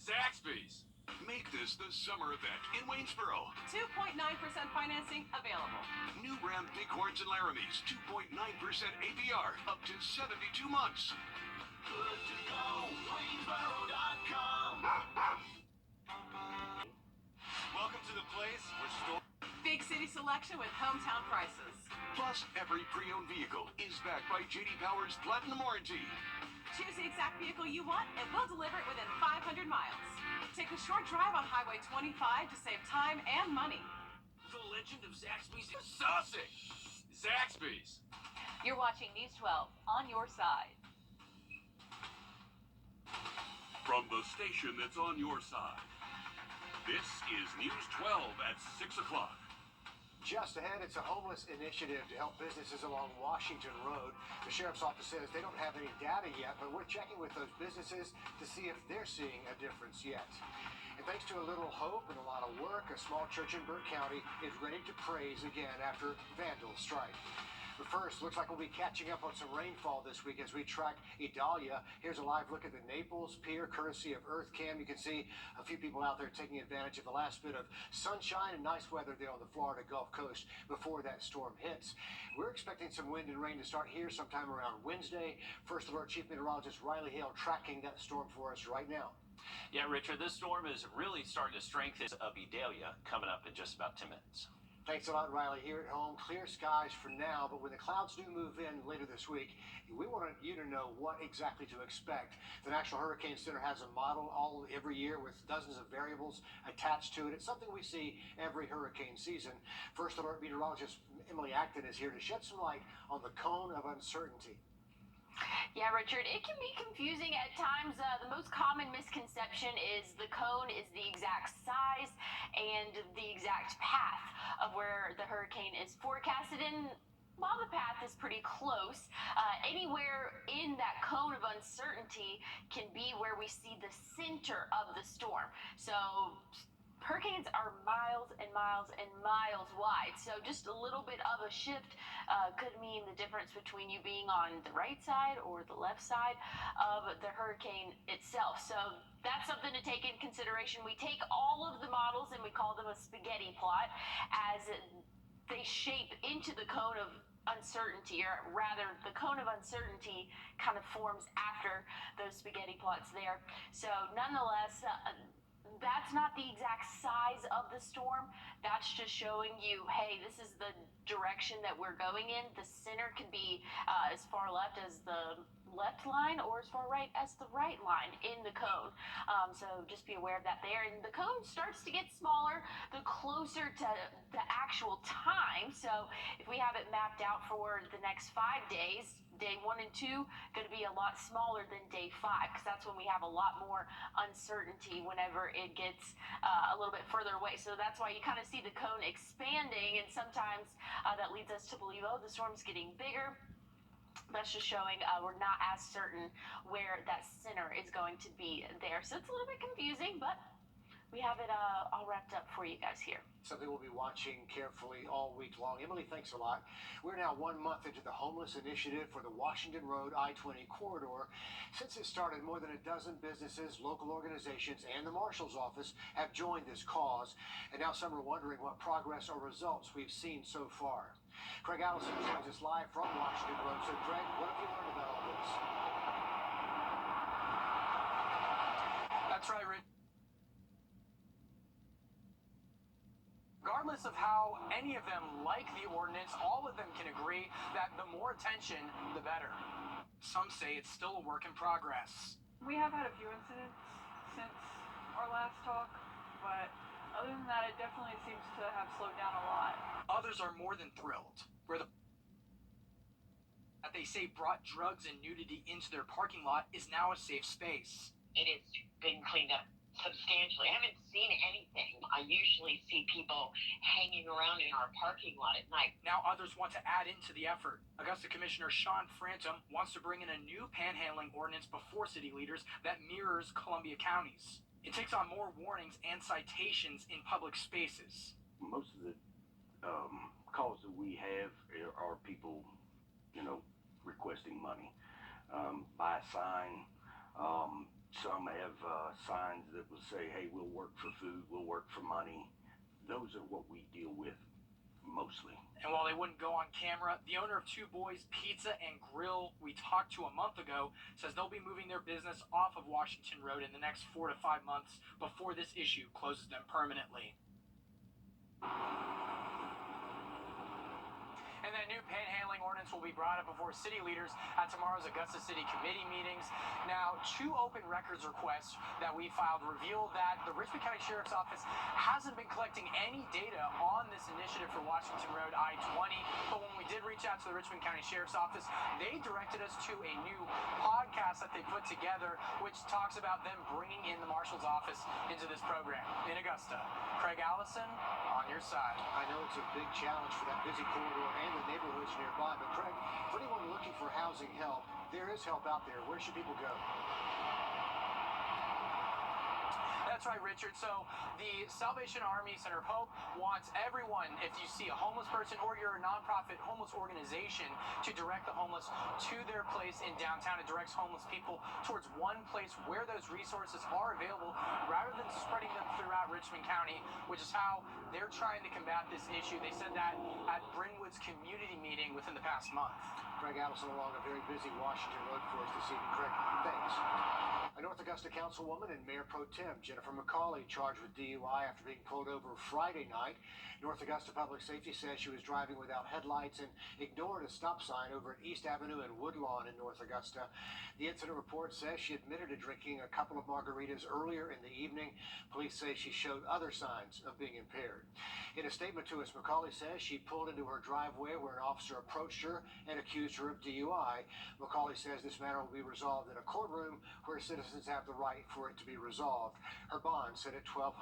Zaxby's. Make this the summer event in Waynesboro. 2.9% financing available. New Ram Bighorns and Laramies, 2.9% APR, up to 72 months. Good to go, Waynesboro.com. Welcome to the place where store... Big city selection with hometown prices. Plus, every pre-owned vehicle is backed by J.D. Power's Platinum Warranty. Choose the exact vehicle you want and we'll deliver it within 500 miles. Take a short drive on Highway 25 to save time and money. The legend of Zaxby's is saucy. Zaxby's. You're watching News 12 on your side. From the station that's on your side, this is News 12 at 6 o'clock. Just ahead, it's a homeless initiative to help businesses along Washington Road. The sheriff's office says they don't have any data yet, but we're checking with those businesses to see if they're seeing a difference yet. And thanks to a little hope and a lot of work, a small church in Burke County is ready to praise again after vandals strike. But first, looks like we'll be catching up on some rainfall this week as we track Idalia. Here's a live look at the Naples Pier, courtesy of EarthCam. You can see a few people out there taking advantage of the last bit of sunshine and nice weather there on the Florida Gulf Coast before that storm hits. We're expecting some wind and rain to start here sometime around Wednesday. First Alert Chief Meteorologist Riley Hale tracking that storm for us right now. Yeah, Richard, this storm is really starting to strengthen of Idalia coming up in just about 10 minutes. Thanks a lot, Riley. Here at home, clear skies for now, but when the clouds do move in later this week, we wanted you to know what exactly to expect. The National Hurricane Center has a model every year with dozens of variables attached to it. It's something we see every hurricane season. First Alert meteorologist Emily Acton is here to shed some light on the cone of uncertainty. Yeah, Richard, it can be confusing at times. The most common misconception is the cone is the exact size and the exact path of where the hurricane is forecasted in. While the path is pretty close, anywhere in that cone of uncertainty can be where we see the center of the storm. So hurricanes are miles and miles and miles wide, so just a little bit of a shift could mean the difference between you being on the right side or the left side of the hurricane itself. So that's something to take in consideration. We take all of the models and we call them a spaghetti plot as they shape into the cone of uncertainty, or rather the cone of uncertainty kind of forms after those spaghetti plots there. So nonetheless, that's not the exact size of the storm. That's just showing you, hey, this is the direction that we're going in. The center can be as far left as the left line or as far right as the right line in the cone. So just be aware of that there. And the cone starts to get smaller the closer to the actual time. So if we have it mapped out for the next 5 days, day 1 and 2 going to be a lot smaller than day 5, because that's when we have a lot more uncertainty whenever it gets a little bit further away. So that's why you kind of see the cone expanding, and sometimes that leads us to believe, oh, the storm's getting bigger. That's just showing we're not as certain where that center is going to be there. So it's a little bit confusing, but we have it all wrapped up for you guys here. Something we'll be watching carefully all week long. Emily, thanks a lot. We're now 1 month into the homeless initiative for the Washington Road I-20 corridor. Since it started, more than a dozen businesses, local organizations, and the Marshal's Office have joined this cause. And now some are wondering what progress or results we've seen so far. Craig Allison joins us live from Washington Road. So, Craig, what have you learned about all this? That's right, Rick. Regardless of how any of them like the ordinance, all of them can agree that the more attention, the better. Some say it's still a work in progress. We have had a few incidents since our last talk, but other than that, it definitely seems to have slowed down a lot. Others are more than thrilled, where that they say brought drugs and nudity into their parking lot is now a safe space. It has been cleaned up substantially. I haven't seen anything. I usually see people hanging around in our parking lot at night. Now others want to add into the effort. Augusta Commissioner Sean Frantum wants to bring in a new panhandling ordinance before city leaders that mirrors Columbia County's. It takes on more warnings and citations in public spaces. Most of the calls that we have are people, requesting money, buy a sign, Some have signs that will say, hey, we'll work for food, we'll work for money. Those are what we deal with mostly. And while they wouldn't go on camera, the owner of Two Boys Pizza and Grill we talked to a month ago says they'll be moving their business off of Washington Road in the next 4 to 5 months before this issue closes them permanently. And that new panhandling ordinance will be brought up before city leaders at tomorrow's Augusta City Committee meetings. Now, 2 open records requests that we filed reveal that the Richmond County Sheriff's Office hasn't been collecting any data on this initiative for Washington Road I-20. But when we did reach out to the Richmond County Sheriff's Office, they directed us to a new podcast that they put together, which talks about them bringing in the Marshal's Office into this program. In Augusta, Craig Allison, on your side. I know it's a big challenge for that busy corridor and the neighborhoods nearby, but Craig, for anyone looking for housing help, there is help out there. Where should people go? That's right, Richard. So the Salvation Army Center of Hope wants everyone, if you see a homeless person or you're a nonprofit homeless organization, to direct the homeless to their place in downtown. It directs homeless people towards one place where those resources are available rather than spreading them throughout Richmond County, which is how they're trying to combat this issue. They said that at Brynwood's community meeting within the past month. Craig Allison along a very busy Washington Road for us this evening. Craig, thanks. A North Augusta councilwoman and Mayor Pro Tem Jennifer McCauley charged with DUI after being pulled over Friday night. North Augusta Public Safety says she was driving without headlights and ignored a stop sign over at East Avenue and Woodlawn in North Augusta. The incident report says she admitted to drinking a couple of margaritas earlier in the evening. Police say she showed other signs of being impaired. In a statement to us, McCauley says she pulled into her driveway where an officer approached her and accused her of DUI. McCauley says this matter will be resolved in a courtroom where citizens have the right for it to be resolved. Her bond set at $1,200.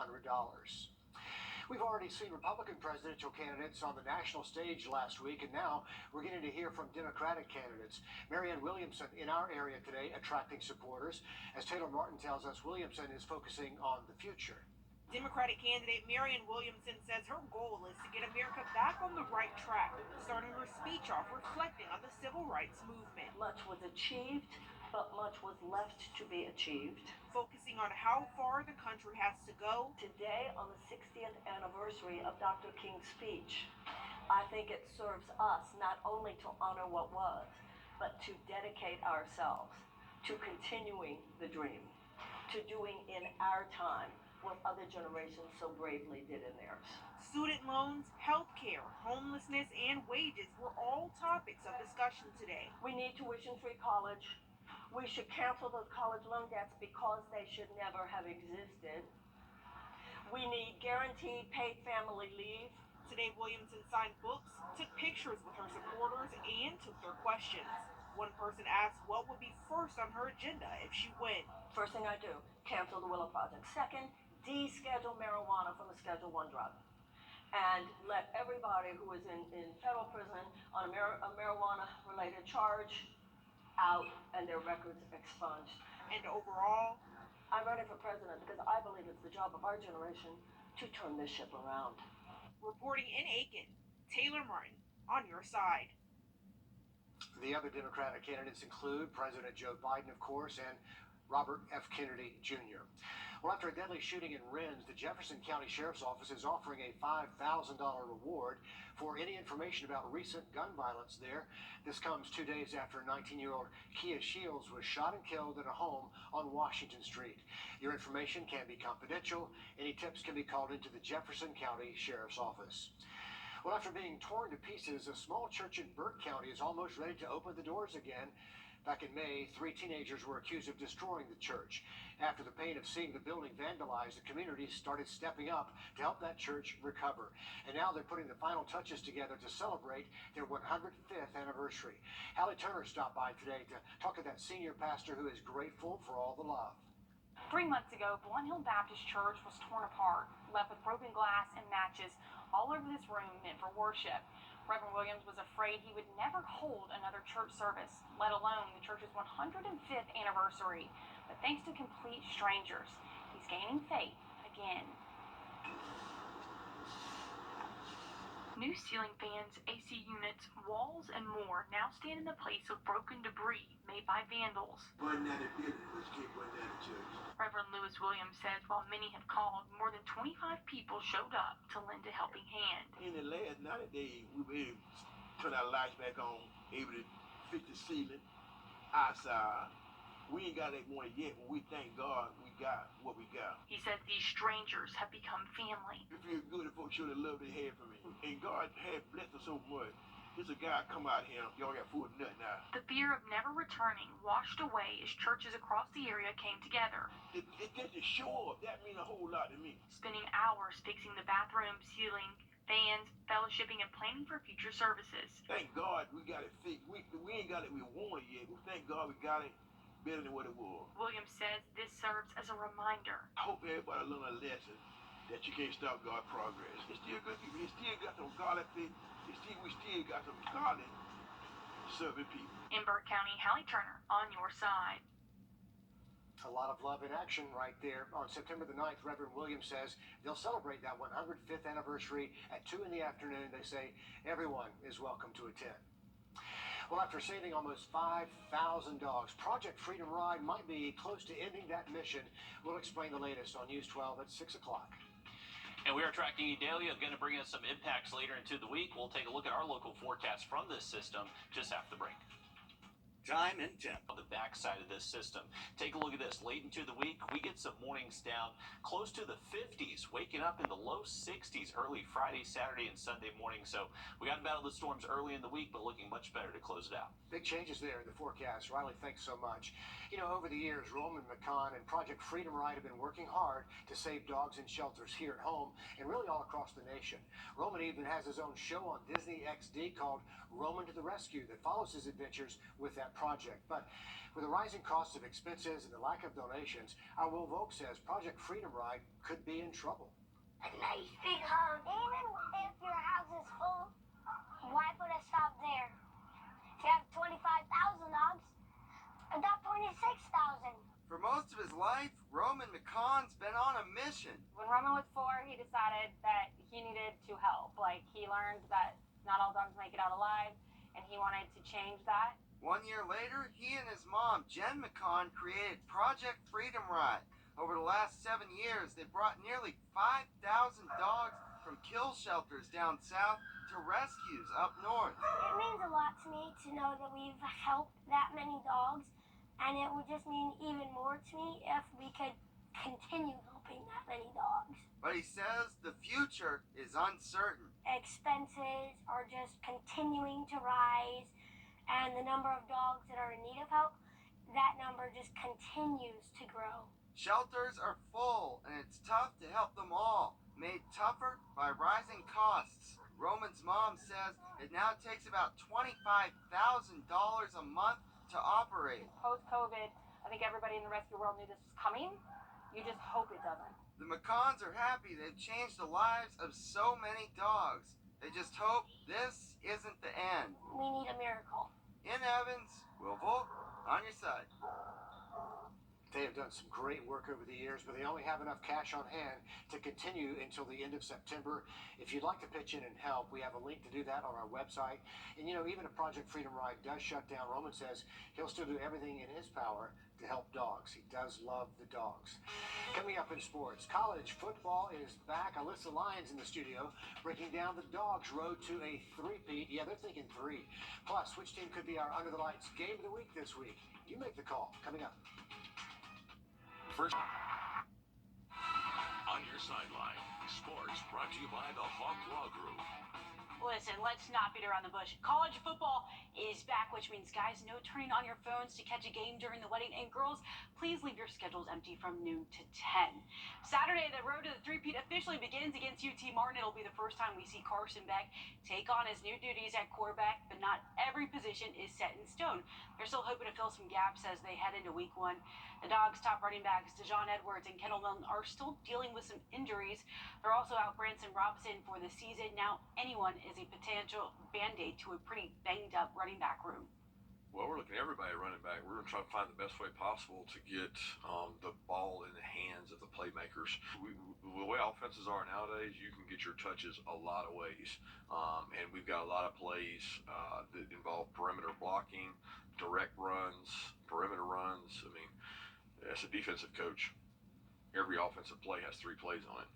We've already seen Republican presidential candidates on the national stage last week, and now we're getting to hear from Democratic candidates. Marianne Williamson in our area today attracting supporters. As Taylor Martin tells us, Williamson is focusing on the future. Democratic candidate Marianne Williamson says her goal is to get America back on the right track, starting her speech off reflecting on the civil rights movement. Much was achieved, but much was left to be achieved. Focusing on how far the country has to go. Today, on the 60th anniversary of Dr. King's speech, I think it serves us not only to honor what was, but to dedicate ourselves to continuing the dream, to doing in our time what other generations so bravely did in theirs. Student loans, health care, homelessness, and wages were all topics of discussion today. We need tuition-free college. We should cancel those college loan debts because they should never have existed. We need guaranteed paid family leave. Today, Williamson signed books, took pictures with her supporters, and took their questions. One person asked what would be first on her agenda if she wins. First thing I do, cancel the Willow Project. Second, deschedule marijuana from a Schedule I drug. And let everybody who is in federal prison on a marijuana-related charge out and their records expunged. And overall, I'm running for president because I believe it's the job of our generation to turn this ship around. Reporting in Aiken, Taylor Martin, on your side. The other Democratic candidates include President Joe Biden, of course, and Robert F. Kennedy Jr. Well, after a deadly shooting in Rennes, the Jefferson County Sheriff's Office is offering a $5,000 reward for any information about recent gun violence there. This comes 2 days after 19-year-old Kia Shields was shot and killed in a home on Washington Street. Your information can be confidential. Any tips can be called into the Jefferson County Sheriff's Office. Well, after being torn to pieces, a small church in Burke County is almost ready to open the doors again. Back in May, 3 teenagers were accused of destroying the church. After the pain of seeing the building vandalized, the community started stepping up to help that church recover. And now they're putting the final touches together to celebrate their 105th anniversary. Hallie Turner stopped by today to talk to that senior pastor who is grateful for all the love. 3 months ago, Blunt Hill Baptist Church was torn apart, left with broken glass and matches all over this room meant for worship. Reverend Williams was afraid he would never hold another church service, let alone the church's 105th anniversary. But thanks to complete strangers, he's gaining faith again. New ceiling fans, AC units, walls, and more now stand in the place of broken debris made by vandals. Wasn't that a building? Let's keep wasn't that a church? Reverend Lewis Williams says while many have called, more than 25 people showed up to lend a helping hand. In the last 90 days, we were able to turn our lights back on, able to fix the ceiling outside. We ain't got that one yet, but we thank God we got what we got. He says these strangers have become family. It feels good if folks show the love they had for me. And God has blessed us so much. There's a guy come out here, y'all got food and nothing now. The fear of never returning washed away as churches across the area came together. It just to show up, that means a whole lot to me. Spending hours fixing the bathroom, ceiling, fans, fellowshipping, and planning for future services. Thank God we got it fixed. We ain't got it we want yet. We thank God we got it better than what it was. Williams says this serves as a reminder. I hope everybody learn a lesson that you can't stop God's progress. It's still good people. It still got some godly faith. We still got some godly serving people. In Burke County, Hallie Turner on your side. A lot of love in action right there. On September the 9th, Reverend Williams says they'll celebrate that 105th anniversary at 2 in the afternoon. They say everyone is welcome to attend. Well, after saving almost 5,000 dogs, Project Freedom Ride might be close to ending that mission. We'll explain the latest on News 12 at 6 o'clock. And we are tracking Idalia, going to bring us some impacts later into the week. We'll take a look at our local forecast from this system just after the break. Time and temp. On the backside of this system, take a look at this. Late into the week, we get some mornings down close to the 50s, waking up in the low 60s early Friday, Saturday, and Sunday morning. So we got to battle the storms early in the week, but looking much better to close it out. Big changes there in the forecast. Riley, thanks so much. You know, over the years, Roman McCon and Project Freedom Ride have been working hard to save dogs in shelters here at home and really all across the nation. Roman even has his own show on Disney XD called Roman to the Rescue that follows his adventures with that project. But with the rising cost of expenses and the lack of donations, our Will Volk says Project Freedom Ride could be in trouble. A nice big hug. Even if your house is full, why put a stop there? If you have 25,000 dogs, adopt 26,000. For most of his life, Roman McCon's been on a mission. When Roman was 4, he decided that he needed to help. Like, he learned that not all dogs make it out alive, and he wanted to change that. 1 year later, he and his mom, Jen McCon, created Project Freedom Ride. Over the last 7 years, they brought nearly 5,000 dogs from kill shelters down south to rescues up north. It means a lot to me to know that we've helped that many dogs, and it would just mean even more to me if we could continue helping that many dogs. But he says the future is uncertain. Expenses are just continuing to rise, and the number of dogs that are in need of help, that number just continues to grow. Shelters are full, and it's tough to help them all, made tougher by rising costs. Roman's mom says it now takes about $25,000 a month to operate. Post-COVID, I think everybody in the rescue world knew this was coming. You just hope it doesn't. The McCons are happy they've changed the lives of so many dogs. They just hope this isn't the end. We need a miracle. In Evans, Will Volk, on your side. They have done some great work over the years, but they only have enough cash on hand to continue until the end of September. If you'd like to pitch in and help, we have a link to do that on our website. And, you know, even if Project Freedom Ride does shut down, Roman says he'll still do everything in his power to help dogs. He does love the dogs. Coming up in sports, college football is back. Alyssa Lyons in the studio breaking down the Dogs' road to a three-peat. Yeah, they're thinking 3. Plus, which team could be our Under the Lights game of the week this week? You make the call. Coming up. First, on your sideline, sports brought to you by the Hawk Law Group. Listen, let's not beat around the bush. College football is back, which means, guys, no turning on your phones to catch a game during the wedding. And girls, please leave your schedules empty from noon to 10. Saturday, the road to the three-peat officially begins against UT Martin. It'll be the first time we see Carson Beck take on his new duties at quarterback, but not every position is set in stone. They're still hoping to fill some gaps as they head into week 1. The Dogs' top running backs, Dejon Edwards and Kendall Milton, are still dealing with some injuries. They're also out Branson Robinson for the season. Now, anyone is a potential Band-Aid to a pretty banged-up running back room. Well, we're looking at everybody running back. We're going to try to find the best way possible to get the ball in the hands of the playmakers. The way offenses are nowadays, you can get your touches a lot of ways. And we've got a lot of plays that involve perimeter blocking, direct runs, perimeter runs. I mean, as a defensive coach, every offensive play has 3 plays on it.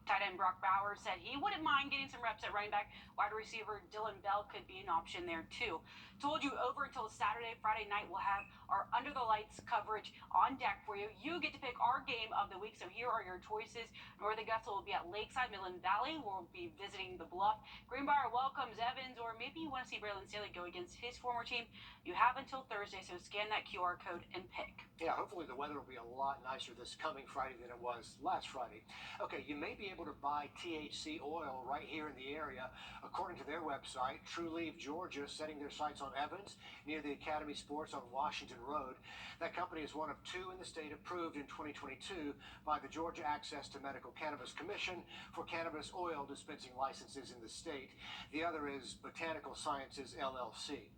Tight end Brock Bowers said he wouldn't mind getting some reps at running back. Wide receiver Dylan Bell could be an option there too. Told you over until Saturday, Friday night, we'll have our under the lights coverage on deck for you. You get to pick our game of the week, so here are your choices. North Augusta will be at Lakeside. Midland Valley will be visiting the Bluff. Greenbrier welcomes Evans, or maybe you want to see Braylon Staley go against his former team. You have until Thursday, so scan that QR code and pick. Yeah, hopefully the weather will be a lot nicer this coming Friday than it was last Friday. Okay, you may be able to buy THC oil right here in the area. According to their website, True Leaf Georgia, setting their sights on Evans near the Academy Sports on Washington Road. That company is one of 2 in the state approved in 2022 by the Georgia Access to Medical Cannabis Commission for cannabis oil dispensing licenses in the state. The other is Botanical Sciences LLC.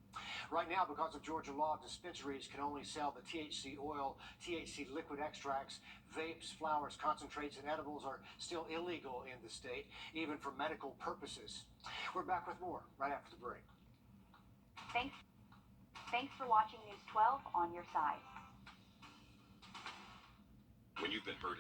Right now, because of Georgia law, dispensaries can only sell the THC oil, THC liquid extracts, vapes, flowers, concentrates, and edibles are still illegal in the state, even for medical purposes. We're back with more right after the break. Thanks for watching News 12 on your side. When you've been hurt